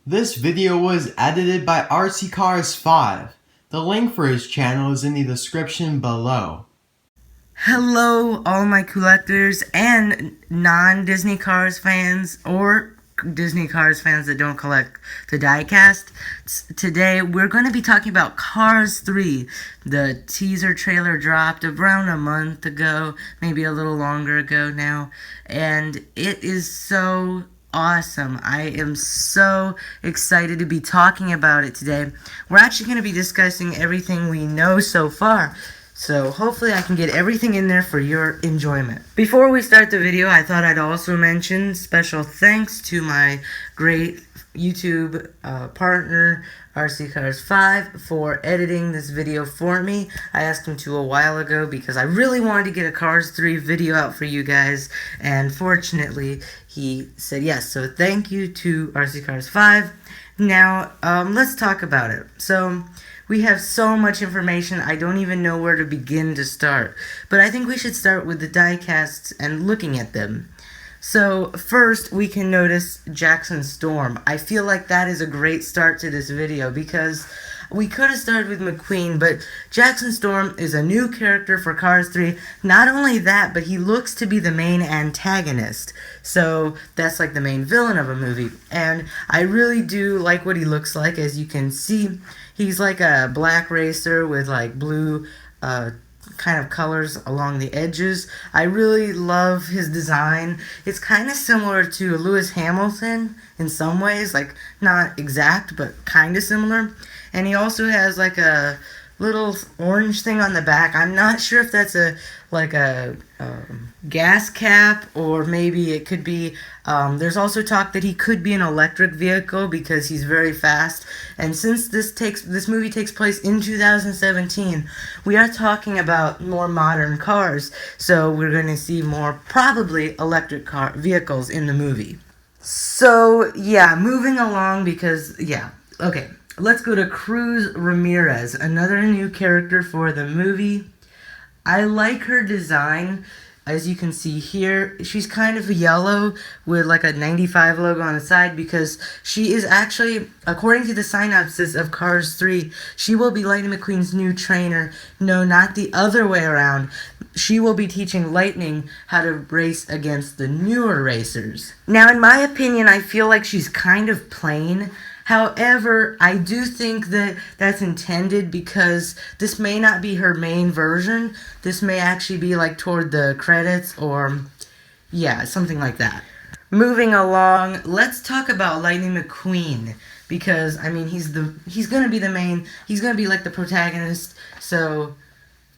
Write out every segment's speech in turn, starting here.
This video was edited by RCCars5. The link for his channel is in the description below. Hello, all my collectors and non-Disney Cars fans, or Disney Cars fans that don't collect the Diecast. Today, we're going to be talking about Cars 3. The teaser trailer dropped around a month ago, maybe a little longer ago now, and it is so awesome. I am so excited to be talking about it today. We're actually going to be discussing everything we know so far. So hopefully I can get everything in there for your enjoyment. Before we start the video, I thought I'd also mention special thanks to my great YouTube partner, RCCars5, for editing this video for me. I asked him to a while ago because I really wanted to get a Cars 3 video out for you guys, and fortunately he said yes. So thank you to RCCars5. Now, let's talk about it. So, we have so much information, I don't even know where to begin to start. But I think we should start with the diecasts and looking at them. So, first, we can notice Jackson Storm. I feel like that is a great start to this video because we could have started with McQueen, but Jackson Storm is a new character for Cars 3. Not only that, but he looks to be the main antagonist. So, that's like the main villain of a movie. And I really do like what he looks like, as you can see. He's like a black racer with like blue kind of colors along the edges. I really love his design. It's kind of similar to Lewis Hamilton in some ways, like not exact, but kind of similar. And he also has like a little orange thing on the back. I'm not sure if that's a gas cap, or maybe it could be, there's also talk that he could be an electric vehicle because he's very fast. And since this movie takes place in 2017, we are talking about more modern cars, so we're going to see more probably electric vehicles in the movie. So yeah, moving along because okay. Let's go to Cruz Ramirez, another new character for the movie. I like her design. As you can see here, she's kind of yellow with like a 95 logo on the side because she is actually, according to the synopsis of Cars 3, she will be Lightning McQueen's new trainer. No, not the other way around. She will be teaching Lightning how to race against the newer racers. Now, in my opinion, I feel like she's kind of plain. However, I do think that that's intended because this may not be her main version. This may actually be like toward the credits or, yeah, something like that. Moving along, let's talk about Lightning McQueen because, I mean, he's gonna be the main, he's gonna be like the protagonist, so,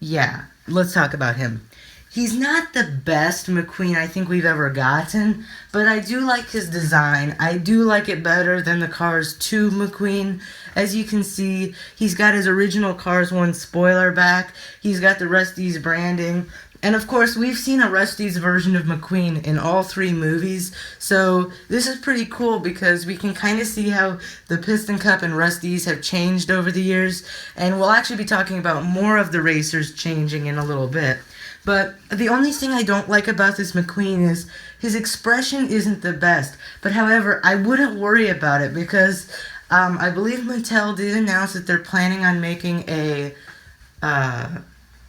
yeah, let's talk about him. He's not the best McQueen I think we've ever gotten, but I do like his design. I do like it better than the Cars 2 McQueen. As you can see, he's got his original Cars 1 spoiler back. He's got the Rusty's branding. And of course, we've seen a Rusty's version of McQueen in all 3 movies, so this is pretty cool because we can kind of see how the Piston Cup and Rusty's have changed over the years, and we'll actually be talking about more of the racers changing in a little bit. But the only thing I don't like about this McQueen is his expression isn't the best. But however, I wouldn't worry about it because I believe Mattel did announce that they're planning on making a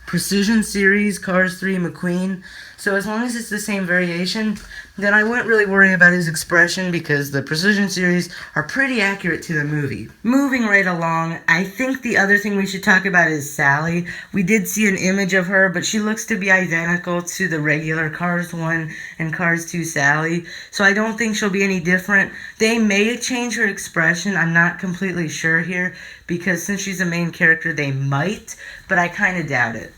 Precision Series Cars 3 McQueen. So as long as it's the same variation, then I wouldn't really worry about his expression because the Precision Series are pretty accurate to the movie. Moving right along, I think the other thing we should talk about is Sally. We did see an image of her, but she looks to be identical to the regular Cars 1 and Cars 2 Sally, so I don't think she'll be any different. They may change her expression, I'm not completely sure here, because since she's a main character, they might, but I kind of doubt it.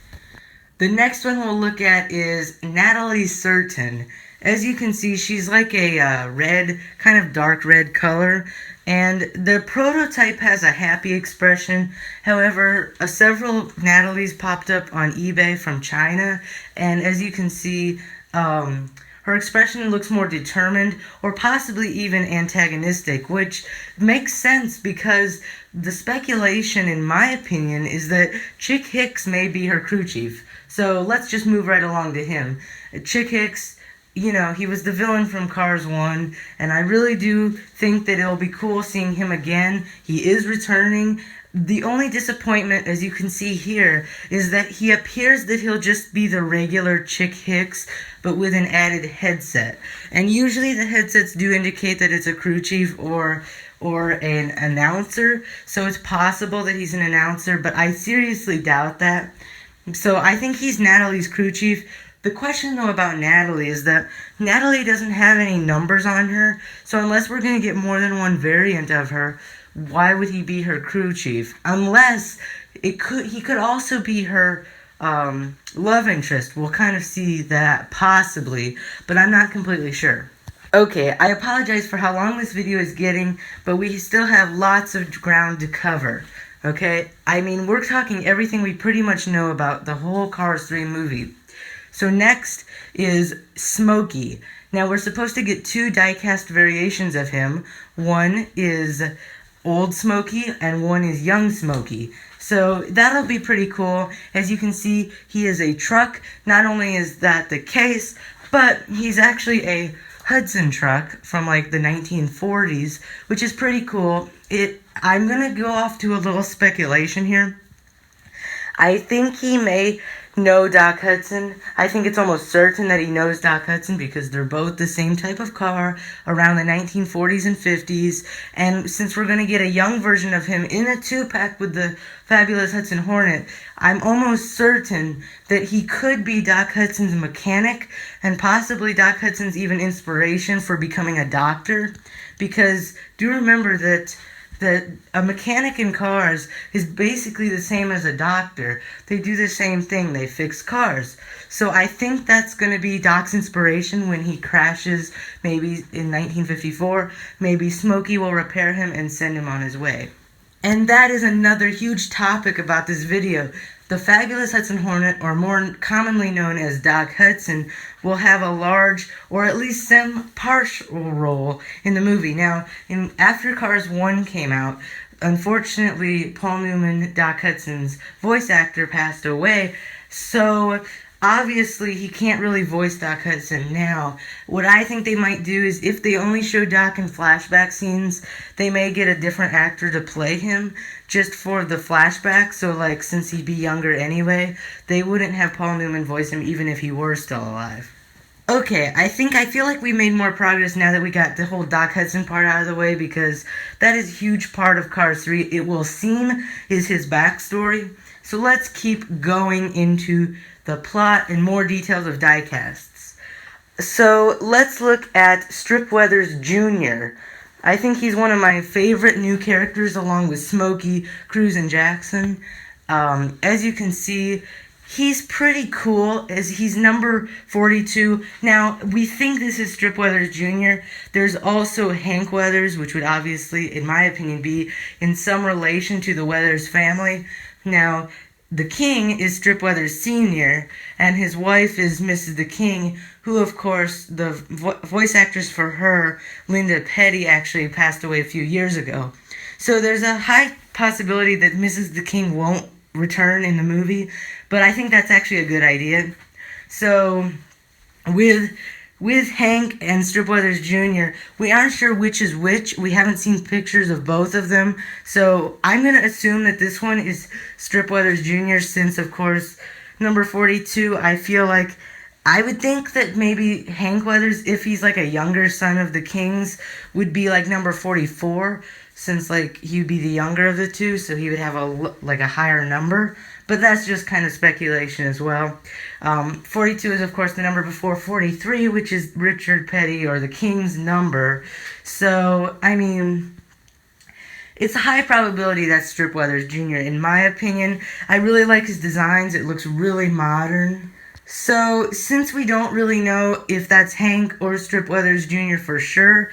The next one we'll look at is Natalie Certain. As you can see, she's like a red, kind of dark red color, and the prototype has a happy expression. However, several Natalies popped up on eBay from China, and as you can see, her expression looks more determined, or possibly even antagonistic, which makes sense because the speculation, in my opinion, is that Chick Hicks may be her crew chief. So let's just move right along to him. Chick Hicks you know, he was the villain from Cars 1, and I really do think that it'll be cool seeing him again. He is returning. The only disappointment, as you can see here, is that he appears that he'll just be the regular Chick Hicks, but with an added headset. And usually the headsets do indicate that it's a crew chief or an announcer, so it's possible that he's an announcer, but I seriously doubt that. So I think he's Natalie's crew chief. The question, though, about Natalie is that Natalie doesn't have any numbers on her, so unless we're going to get more than one variant of her, why would he be her crew chief? Unless he could also be her love interest. We'll kind of see that possibly, but I'm not completely sure. Okay, I apologize for how long this video is getting, but we still have lots of ground to cover. Okay? I mean, we're talking everything we pretty much know about the whole Cars 3 movie. So next is Smokey. Now, we're supposed to get 2 diecast variations of him. One is Old Smokey, and one is Young Smokey. So that'll be pretty cool. As you can see, he is a truck. Not only is that the case, but he's actually a Hudson truck from like the 1940s, which is pretty cool. I'm gonna go off to a little speculation here. I think he may know Doc Hudson. I think it's almost certain that he knows Doc Hudson because they're both the same type of car around the 1940s and 50s. And since we're going to get a young version of him in a 2-pack with the fabulous Hudson Hornet, I'm almost certain that he could be Doc Hudson's mechanic and possibly Doc Hudson's even inspiration for becoming a doctor. Because do remember that a mechanic in cars is basically the same as a doctor. They do the same thing. They fix cars. So I think that's going to be Doc's inspiration when he crashes, maybe in 1954. Maybe Smokey will repair him and send him on his way. And that is another huge topic about this video. The fabulous Hudson Hornet, or more commonly known as Doc Hudson, will have a large, or at least some partial role in the movie. Now, after Cars 1 came out, unfortunately, Paul Newman, Doc Hudson's voice actor, passed away, so obviously he can't really voice Doc Hudson now. What I think they might do is, if they only show Doc in flashback scenes, they may get a different actor to play him, just for the flashback, so like, since he'd be younger anyway, they wouldn't have Paul Newman voice him even if he were still alive. Okay, I feel like we made more progress now that we got the whole Doc Hudson part out of the way, because that is a huge part of Cars 3. It will seem is his backstory. So let's keep going into the plot and more details of diecasts. So let's look at Strip Weathers Jr. I think he's one of my favorite new characters, along with Smokey, Cruz, and Jackson. As you can see, he's pretty cool, as he's number 42. Now, we think this is Strip Weathers Jr. There's also Hank Weathers, which would obviously, in my opinion, be in some relation to the Weathers family. Now, the King is Strip Weathers Sr., and his wife is Mrs. the King, who, of course, the voice actress for her, Linda Petty, actually passed away a few years ago. So there's a high possibility that Mrs. the King won't return in the movie, but I think that's actually a good idea. So, with Hank and Strip Weathers Jr., we aren't sure which is which. We haven't seen pictures of both of them. So I'm going to assume that this one is Strip Weathers Jr. since, of course, number 42, I feel like I would think that maybe Hank Weathers, if he's like a younger son of the Kings, would be like number 44, since like he would be the younger of the two, so he would have a higher number. But that's just kind of speculation as well. 42 is, of course, the number before 43, which is Richard Petty, or the King's number. So, I mean, it's a high probability that's Strip Weathers Jr. In my opinion, I really like his designs. It looks really modern. So, since we don't really know if that's Hank or Strip Weathers Jr. for sure,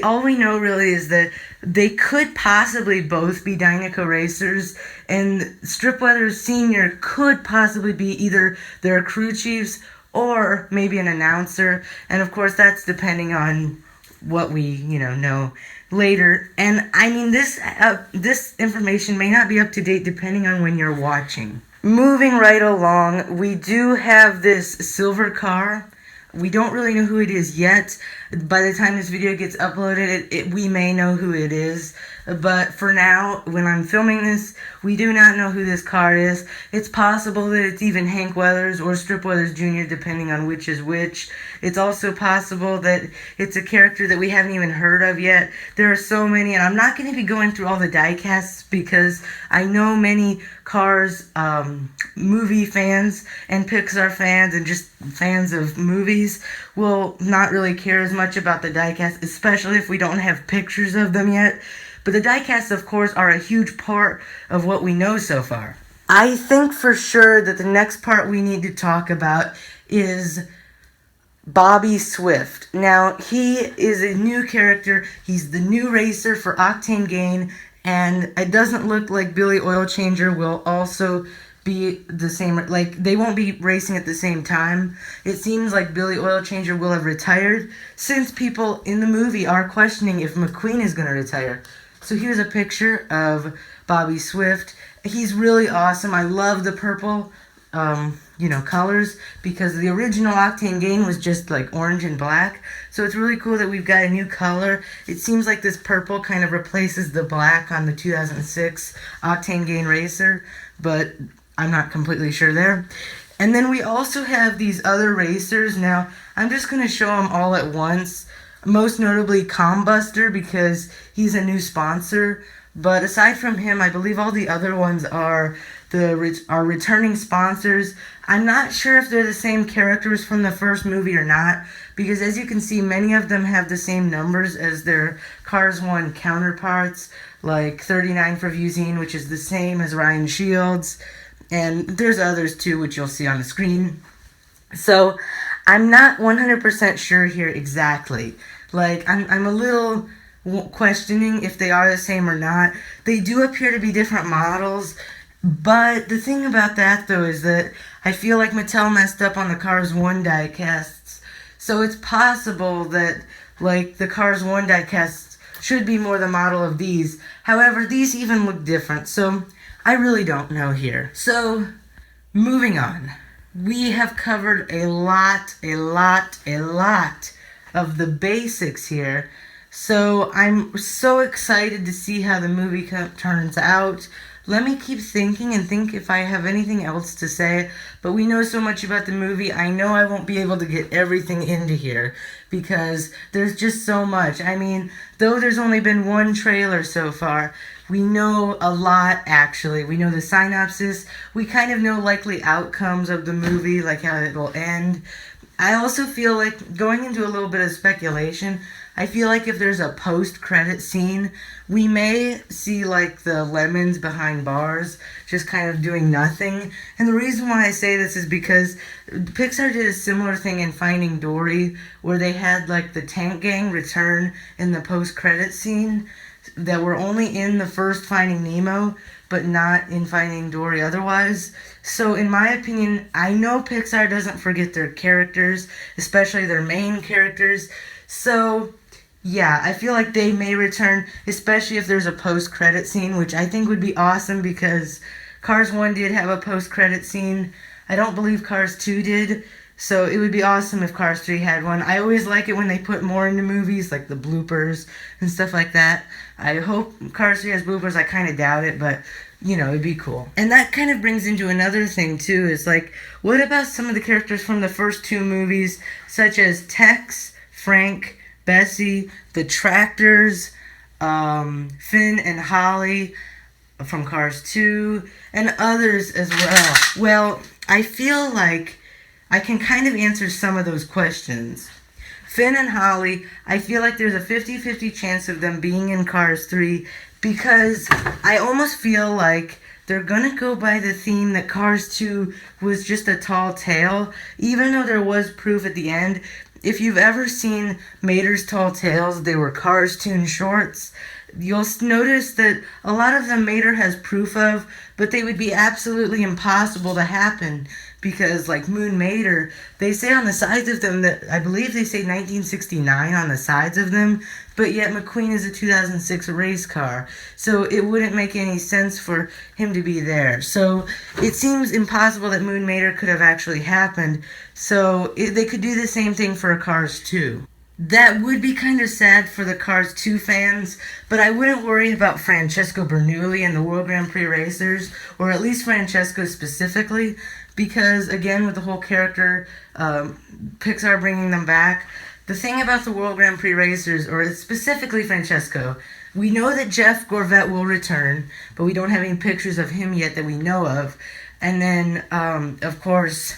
all we know really is that they could possibly both be Dinoco racers, and Strip Weathers Sr. could possibly be either their crew chiefs or maybe an announcer, and of course that's depending on what we, know later. And I mean, this information may not be up to date depending on when you're watching. Moving right along, we do have this silver car. We don't really know who it is yet. By the time this video gets uploaded, we may know who it is. But for now, when I'm filming this, we do not know who this car is. It's possible that it's even Hank Weathers or Strip Weathers Jr., depending on which is which. It's also possible that it's a character that we haven't even heard of yet. There are so many, and I'm not going to be going through all the diecasts because I know many Cars movie fans and Pixar fans and just fans of movies will not really care as much about the diecast, especially if we don't have pictures of them yet. But the diecasts, of course, are a huge part of what we know so far. I think for sure that the next part we need to talk about is Bobby Swift. Now, he is a new character. He's the new racer for Octane Gain, and it doesn't look like Billy Oil Changer will also be the same. Like, they won't be racing at the same time. It seems like Billy Oil Changer will have retired, since people in the movie are questioning if McQueen is going to retire. So here's a picture of Bobby Swift. He's really awesome. I love the purple, colors, because the original Octane Gain was just like orange and black. So it's really cool that we've got a new color. It seems like this purple kind of replaces the black on the 2006 Octane Gain Racer, but I'm not completely sure there. And then we also have these other racers. Now, I'm just going to show them all at once. Most notably Combustr, because he's a new sponsor. But aside from him, I believe all the other ones are returning sponsors. I'm not sure if they're the same characters from the first movie or not, because as you can see, many of them have the same numbers as their Cars 1 counterparts, like 39 for Vuzine, which is the same as Ryan Shields, and there's others too, which you'll see on the screen. So I'm not 100% sure here exactly. Like, I'm a little questioning if they are the same or not. They do appear to be different models, but the thing about that, though, is that I feel like Mattel messed up on the Cars 1 diecasts, so it's possible that, like, the Cars 1 diecasts should be more the model of these. However, these even look different, so I really don't know here. So, moving on. We have covered a lot of the basics here. So I'm so excited to see how the movie turns out. Let me keep thinking and think if I have anything else to say. But we know so much about the movie, I know I won't be able to get everything into here, because there's just so much. I mean, though there's only been one trailer so far, we know a lot, actually. We know the synopsis. We kind of know likely outcomes of the movie, like how it will end. I also feel like, going into a little bit of speculation, I feel like if there's a post-credit scene, we may see, like, the lemons behind bars just kind of doing nothing. And the reason why I say this is because Pixar did a similar thing in Finding Dory, where they had, like, the tank gang return in the post-credit scene that were only in the first Finding Nemo, but not in Finding Dory otherwise. So in my opinion, I know Pixar doesn't forget their characters, especially their main characters. So yeah, I feel like they may return, especially if there's a post-credit scene, which I think would be awesome, because Cars 1 did have a post-credit scene. I don't believe Cars 2 did, so it would be awesome if Cars 3 had one. I always like it when they put more into movies, like the bloopers and stuff like that. I hope Cars 3 has bloopers. I kind of doubt it, but, it'd be cool. And that kind of brings into another thing, too, is like, what about some of the characters from the first two movies, such as Tex, Frank, Bessie, the Tractors, Finn and Holly from Cars 2, and others as well? Well, I feel like I can kind of answer some of those questions. Finn and Holly, I feel like there's a 50-50 chance of them being in Cars 3, because I almost feel like they're gonna go by the theme that Cars 2 was just a tall tale, even though there was proof at the end. If you've ever seen Mater's Tall Tales, they were Cars Toon shorts. You'll notice that a lot of them Mater has proof of, but they would be absolutely impossible to happen, because like Moon Mater, they say on the sides of them that I believe they say 1969 on the sides of them, but yet McQueen is a 2006 race car, so it wouldn't make any sense for him to be there. So it seems impossible that Moon Mater could have actually happened, so they could do the same thing for Cars 2. That would be kind of sad for the Cars 2 fans, but I wouldn't worry about Francesco Bernoulli and the World Grand Prix racers, or at least Francesco specifically, because again, with the whole character, Pixar bringing them back, the thing about the World Grand Prix racers, or specifically Francesco, we know that Jeff Gorvette will return, but we don't have any pictures of him yet that we know of. And then, of course,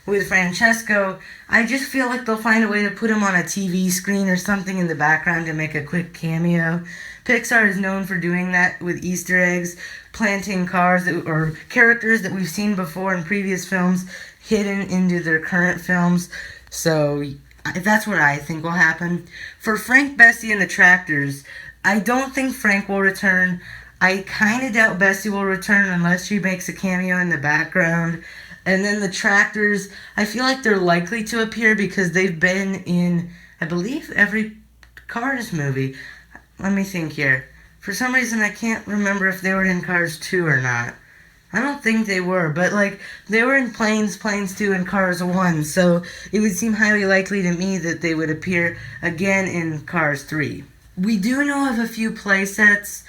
with Francesco, I just feel like they'll find a way to put him on a TV screen or something in the background to make a quick cameo. Pixar is known for doing that with Easter eggs, planting cars or characters that we've seen before in previous films hidden into their current films. So that's what I think will happen. For Frank, Bessie, and the Tractors, I don't think Frank will return. I kind of doubt Bessie will return unless she makes a cameo in the background. And then the Tractors, I feel like they're likely to appear because they've been in, I believe, every Cars movie. Let me think here. For some reason, I can't remember if they were in Cars 2 or not. I don't think they were, but like, they were in Planes 2, and Cars 1, so it would seem highly likely to me that they would appear again in Cars 3. We do know of a few playsets,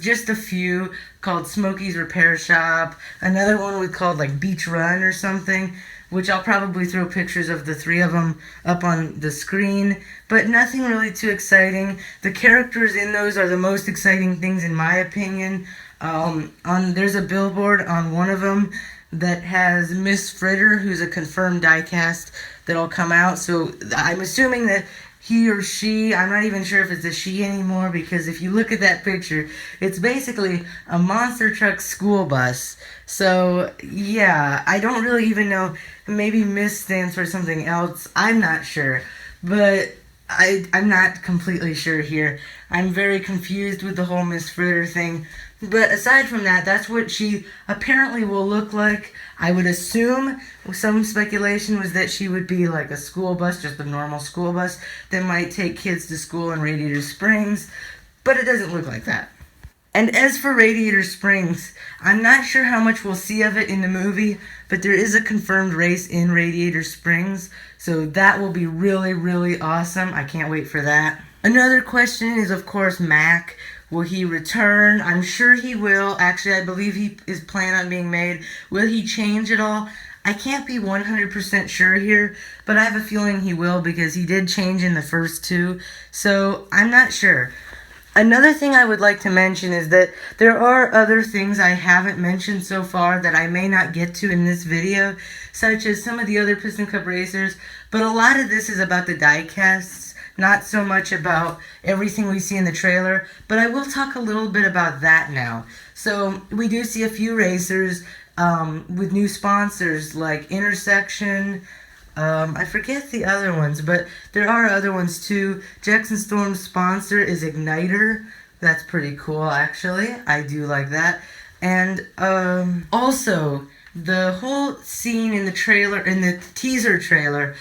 just a few, called Smokey's Repair Shop, another one called like Beach Run or something, which I'll probably throw pictures of the three of them up on the screen, but nothing really too exciting. The characters in those are the most exciting things in my opinion. There's a billboard on one of them that has Miss Fritter, who's a confirmed diecast that'll come out, so I'm assuming that he or she, I'm not even sure if it's a she anymore, because if you look at that picture, it's basically a monster truck school bus. So, yeah, I don't really even know, maybe Miss stands for something else, I'm not sure, but I'm not completely sure here. I'm very confused with the whole Miss Fritter thing, but aside from that, that's what she apparently will look like. I would assume, some speculation was that she would be like a school bus, just a normal school bus that might take kids to school in Radiator Springs, but it doesn't look like that. And as for Radiator Springs, I'm not sure how much we'll see of it in the movie, but there is a confirmed race in Radiator Springs, so that will be really, really awesome. I can't wait for that. Another question is, of course, Mack. Will he return? I'm sure he will. Actually, I believe he is planning on being made. Will he change at all? I can't be 100% sure here, but I have a feeling he will because he did change in the first two, so I'm not sure. Another thing I would like to mention is that there are other things I haven't mentioned so far that I may not get to in this video, such as some of the other Piston Cup racers, but a lot of this is about the diecasts, not so much about everything we see in the trailer, but I will talk a little bit about that now. So, we do see a few racers with new sponsors like Intersection, I forget the other ones, but there are other ones too. Jackson Storm's sponsor is Igniter. That's pretty cool, actually. I do like that. And also, the whole scene in the trailer, in the teaser trailer,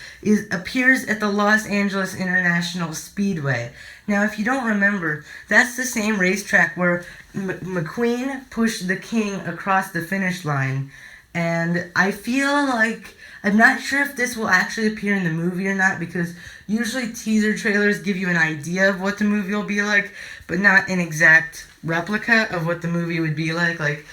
appears at the Los Angeles International Speedway. Now, if you don't remember, that's the same racetrack where McQueen pushed the King across the finish line. And I feel like, I'm not sure if this will actually appear in the movie or not, because usually teaser trailers give you an idea of what the movie will be like, but not an exact replica of what the movie would be like. Like,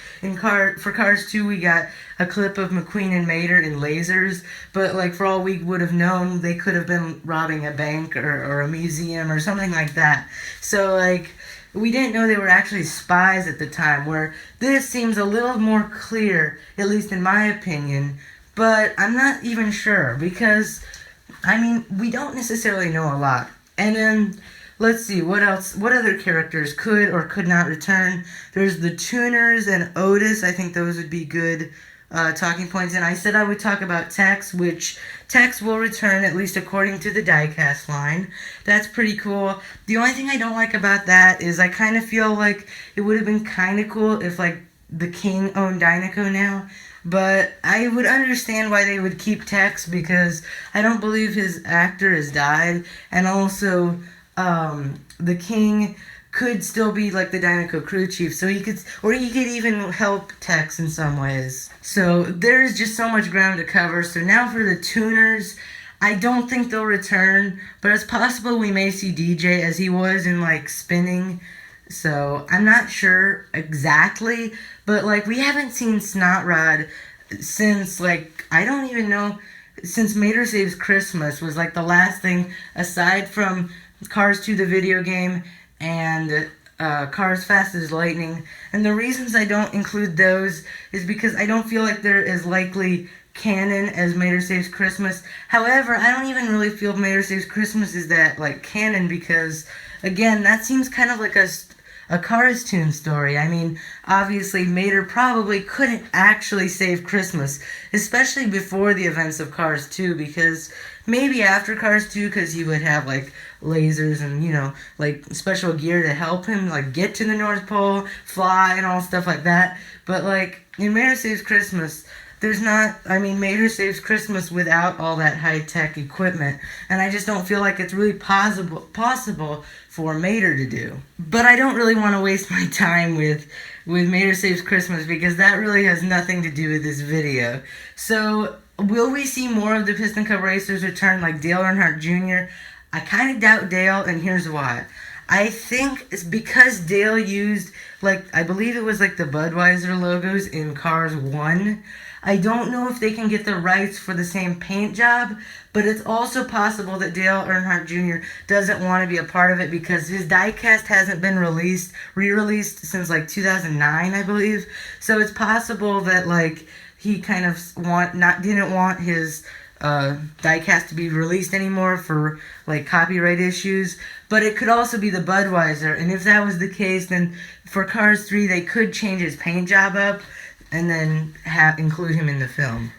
for Cars 2, we got a clip of McQueen and Mater in lasers, but like, for all we would have known, they could have been robbing a bank or a museum or something like that. So, like, we didn't know they were actually spies at the time, where this seems a little more clear, at least in my opinion, but I'm not even sure, because, I mean, we don't necessarily know a lot. And then, let's see, what else, what other characters could or could not return? There's the Tuners and Otis. I think those would be good talking points. And I said I would talk about Tex, which Tex will return, at least according to the diecast line. That's pretty cool. The only thing I don't like about that is I kind of feel like it would have been kind of cool if, like, the King owned Dinoco now. But I would understand why they would keep Tex, because I don't believe his actor has died, and also the King could still be like the Dinoco crew chief, so he could even help Tex in some ways. So there's just so much ground to cover. So now for the tuners, I don't think they'll return, but it's possible we may see DJ as he was in like Spinning. So I'm not sure exactly, but like we haven't seen Snot Rod since like I don't even know, since Mater Saves Christmas was like the last thing aside from Cars 2 the video game and Cars Fast as Lightning. And the reasons I don't include those is because I don't feel like they're as likely canon as Mater Saves Christmas. However, I don't even really feel Mater Saves Christmas is that like canon, because again, that seems kind of like a Cars Toon story. I mean, obviously Mater probably couldn't actually save Christmas, especially before the events of Cars 2, because maybe after Cars 2, because he would have like lasers and, you know, like special gear to help him like get to the North Pole, fly and all stuff like that. But like in Mater Saves Christmas, there's not, I mean, Mater Saves Christmas without all that high-tech equipment, and I just don't feel like it's really possible for Mater to do. But I don't really want to waste my time with Mater Saves Christmas, because that really has nothing to do with this video. So, will we see more of the Piston Cup racers return, like Dale Earnhardt Jr.? I kind of doubt Dale, and here's why. I think it's because Dale used, like, I believe it was like the Budweiser logos in Cars 1. I don't know if they can get the rights for the same paint job, but it's also possible that Dale Earnhardt Jr. doesn't want to be a part of it because his diecast hasn't been re-released since like 2009, I believe. So it's possible that like he kind of didn't want his diecast to be released anymore for like copyright issues. But it could also be the Budweiser, and if that was the case, then for Cars 3 they could change his paint job up and then include him in the film.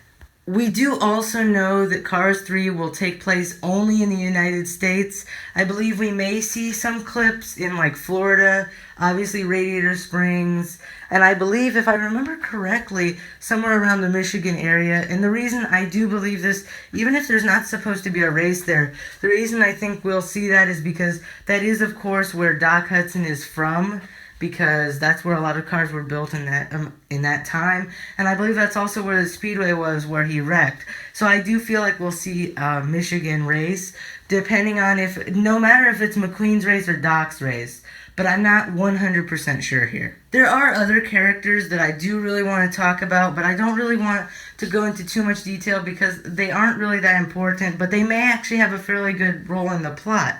We do also know that Cars 3 will take place only in the United States. I believe we may see some clips in like Florida, obviously Radiator Springs, and I believe, if I remember correctly, somewhere around the Michigan area. And the reason I do believe this, even if there's not supposed to be a race there, the reason I think we'll see that is because that is, of course, where Doc Hudson is from, because that's where a lot of cars were built in that time, and I believe that's also where the speedway was where he wrecked. So I do feel like we'll see a Michigan race, depending on no matter if it's McQueen's race or Doc's race, but I'm not 100% sure here. There are other characters that I do really want to talk about, but I don't really want to go into too much detail because they aren't really that important, but they may actually have a fairly good role in the plot.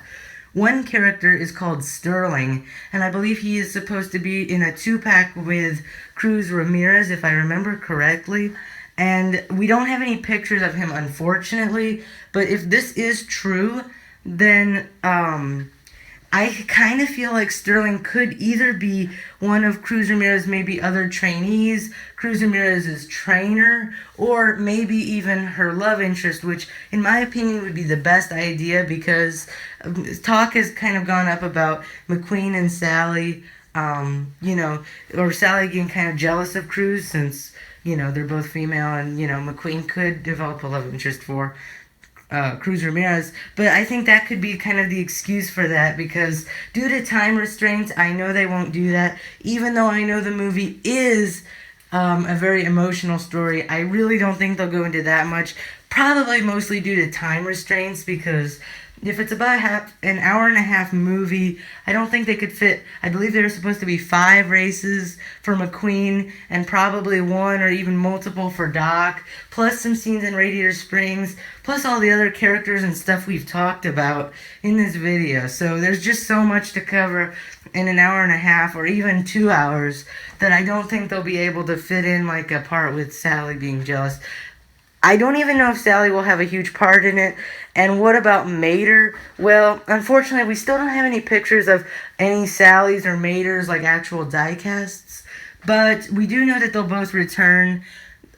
One character is called Sterling, and I believe he is supposed to be in a 2-pack with Cruz Ramirez, if I remember correctly. And we don't have any pictures of him, unfortunately, but if this is true, then I kind of feel like Sterling could either be one of Cruz Ramirez's maybe other trainees, Cruz Ramirez's trainer, or maybe even her love interest, which in my opinion would be the best idea, because talk has kind of gone up about McQueen and Sally, or Sally getting kind of jealous of Cruz since, they're both female, and, McQueen could develop a love interest for Cruz Ramirez, but I think that could be kind of the excuse for that, because due to time restraints, I know they won't do that, even though I know the movie is a very emotional story. I really don't think they'll go into that much, probably mostly due to time restraints, because if it's about an hour and a half movie, I don't think they could fit. I believe there were supposed to be 5 races for McQueen and probably 1 or even multiple for Doc, plus some scenes in Radiator Springs, plus all the other characters and stuff we've talked about in this video. So there's just so much to cover in an hour and a half or even 2 hours that I don't think they'll be able to fit in like a part with Sally being jealous. I don't even know if Sally will have a huge part in it. And what about Mater? Well, unfortunately, we still don't have any pictures of any Sallys or Maters, like actual diecasts. But we do know that they'll both return.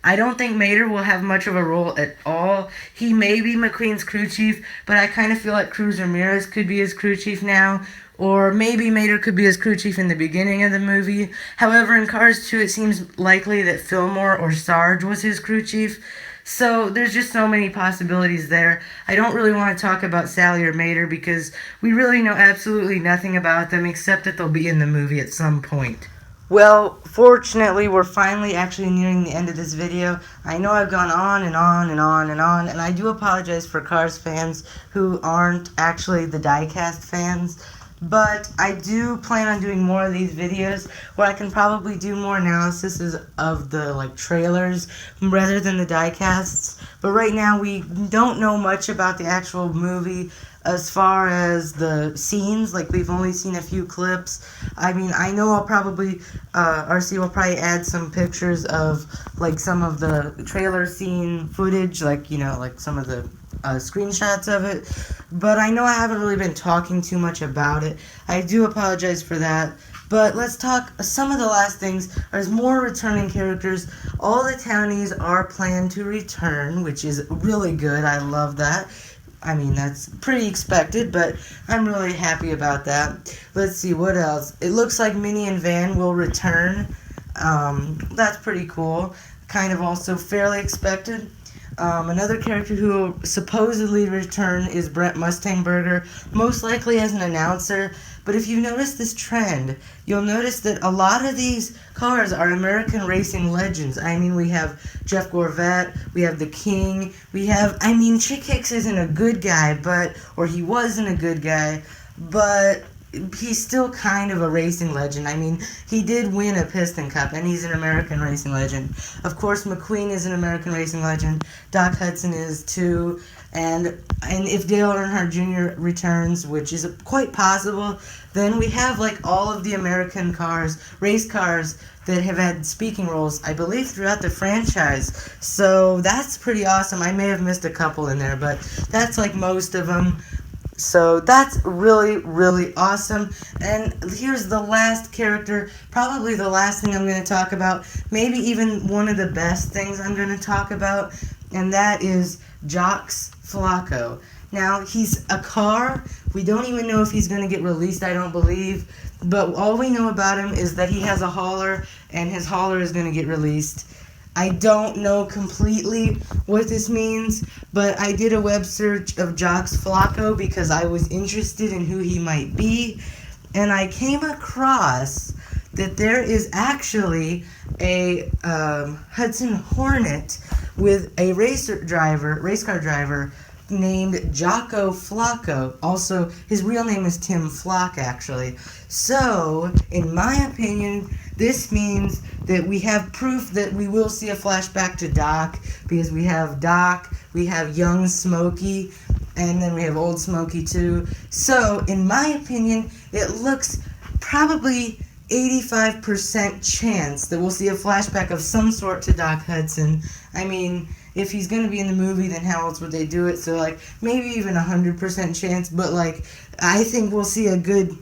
I don't think Mater will have much of a role at all. He may be McQueen's crew chief, but I kind of feel like Cruz Ramirez could be his crew chief now, Or maybe Mater could be his crew chief in the beginning of the movie. However, in Cars 2, it seems likely that Fillmore or Sarge was his crew chief. So there's just so many possibilities there. I don't really want to talk about Sally or Mater because we really know absolutely nothing about them except that they'll be in the movie at some point. Well, fortunately, we're finally actually nearing the end of this video. I know I've gone on and on and on and on, and I do apologize for Cars fans who aren't actually the Diecast fans. But I do plan on doing more of these videos where I can probably do more analysis of the trailers rather than the diecasts. But right now we don't know much about the actual movie as far as the scenes. We've only seen a few clips. I mean, I know I'll probably RC will probably add some pictures of some of the trailer scene footage, some of the screenshots of it, but I know I haven't really been talking too much about it. I do apologize for that, but let's talk. Some of the last things are more returning characters. All the townies are planned to return, which is really good. I love that. I mean, that's pretty expected, but I'm really happy about that. Let's see, what else? It looks like Minnie and Van will return. That's pretty cool. Kind of also fairly expected. Another character who will supposedly return is Brent Mustangburger, most likely as an announcer. But if you notice this trend, you'll notice that a lot of these cars are American racing legends. I mean, we have Jeff Gorvette, we have the King, Chick Hicks isn't a good guy, or he wasn't a good guy, but he's still kind of a racing legend. I mean, he did win a Piston Cup, and he's an American racing legend. Of course, McQueen is an American racing legend. Doc Hudson is too. And if Dale Earnhardt Jr. returns, which is quite possible, then we have all of the American race cars that have had speaking roles, I believe, throughout the franchise. So that's pretty awesome. I may have missed a couple in there, but that's most of them. So that's really, really awesome. And here's the last character, probably the last thing I'm going to talk about, maybe even one of the best things I'm going to talk about, and that is Jox Flacco. Now, he's a car. We don't even know if he's going to get released, I don't believe. But all we know about him is that he has a hauler, and his hauler is going to get released. I don't know completely what this means, but I did a web search of Jox Flacco because I was interested in who he might be, and I came across that there is actually a Hudson Hornet with a race car driver named Jocko Flacco. Also, his real name is Tim Flock, actually. So, in my opinion, this means that we have proof that we will see a flashback to Doc, because we have Doc, we have young Smokey, and then we have old Smokey too. So, in my opinion, it looks probably 85% chance that we'll see a flashback of some sort to Doc Hudson. I mean, if he's going to be in the movie, then how else would they do it? So, maybe even 100% chance, but, I think we'll see a good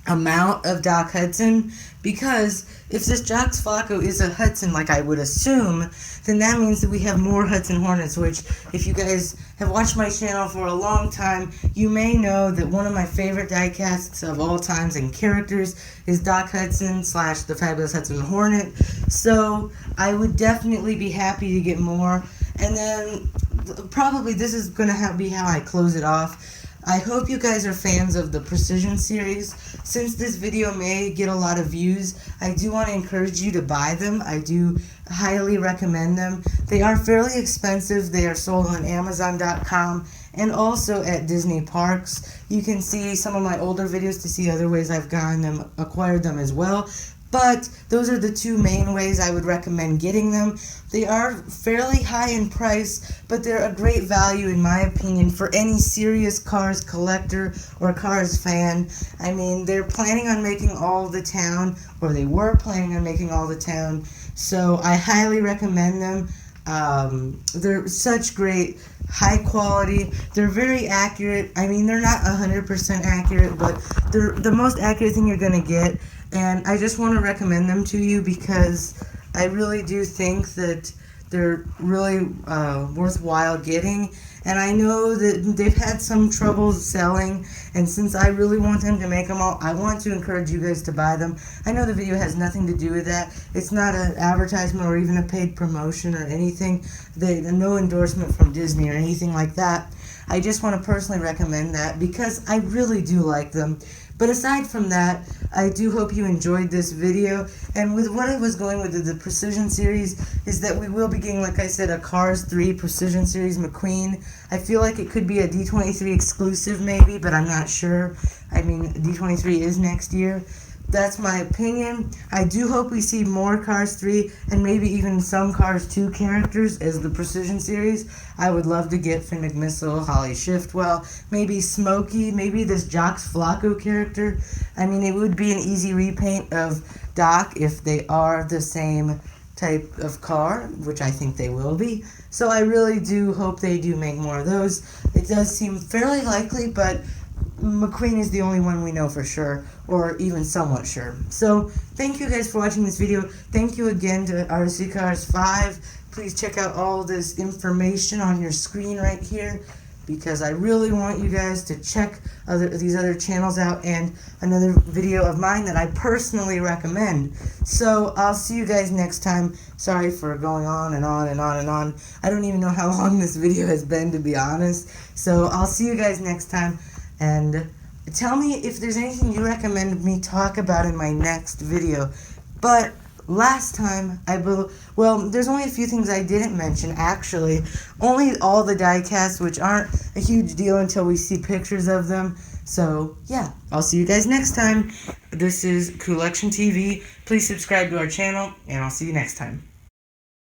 amount of Doc Hudson, because if this Jox Flacco is a Hudson, I would assume, then that means that we have more Hudson Hornets, which, if you guys have watched my channel for a long time, you may know that one of my favorite diecasts of all times and characters is Doc Hudson / the Fabulous Hudson Hornet. So I would definitely be happy to get more. And then probably this is going to be how I close it off. I hope you guys are fans of the Precision series. Since this video may get a lot of views, I do want to encourage you to buy them. I do highly recommend them. They are fairly expensive. They are sold on Amazon.com and also at Disney Parks. You can see some of my older videos to see other ways I've acquired them as well. But those are the two main ways I would recommend getting them. They are fairly high in price, but they're a great value in my opinion for any serious Cars collector or Cars fan. I mean, they're planning on making All the Town, or they were planning on making All the Town, so I highly recommend them. They're such great, high quality. They're very accurate. I mean, they're not 100% accurate, but they're the most accurate thing you're going to get. And I just want to recommend them to you because I really do think that They're really worthwhile getting. And I know that they've had some trouble selling, and since I really want them to make them all, I want to encourage you guys to buy them. I know the video has nothing to do with that. It's not an advertisement or even a paid promotion or anything. No endorsement from Disney or anything like that. I just want to personally recommend that because I really do like them. But aside from that, I do hope you enjoyed this video. And with what I was going with the Precision Series is that we will be getting, like I said, a Cars 3 Precision Series McQueen. I feel like it could be a D23 exclusive maybe, but I'm not sure. I mean, D23 is next year. That's my opinion. I do hope we see more Cars 3 and maybe even some Cars 2 characters as the Precision Series. I would love to get Finn McMissile, Holly Shiftwell, maybe Smokey, maybe this Jox Flacco character. I mean, it would be an easy repaint of Doc if they are the same type of car, which I think they will be. So I really do hope they do make more of those. It does seem fairly likely, but McQueen is the only one we know for sure, or even somewhat sure. So, thank you guys for watching this video. Thank you again to RC Cars 5. Please check out all this information on your screen right here, because I really want you guys to check these other channels out and another video of mine that I personally recommend. So, I'll see you guys next time. Sorry for going on and on and on and on. I don't even know how long this video has been, to be honest. So, I'll see you guys next time. And tell me if there's anything you recommend me talk about in my next video. But last time, there's only a few things I didn't mention, actually. Only all the diecasts, which aren't a huge deal until we see pictures of them. So, yeah, I'll see you guys next time. This is Collection TV. Please subscribe to our channel, and I'll see you next time.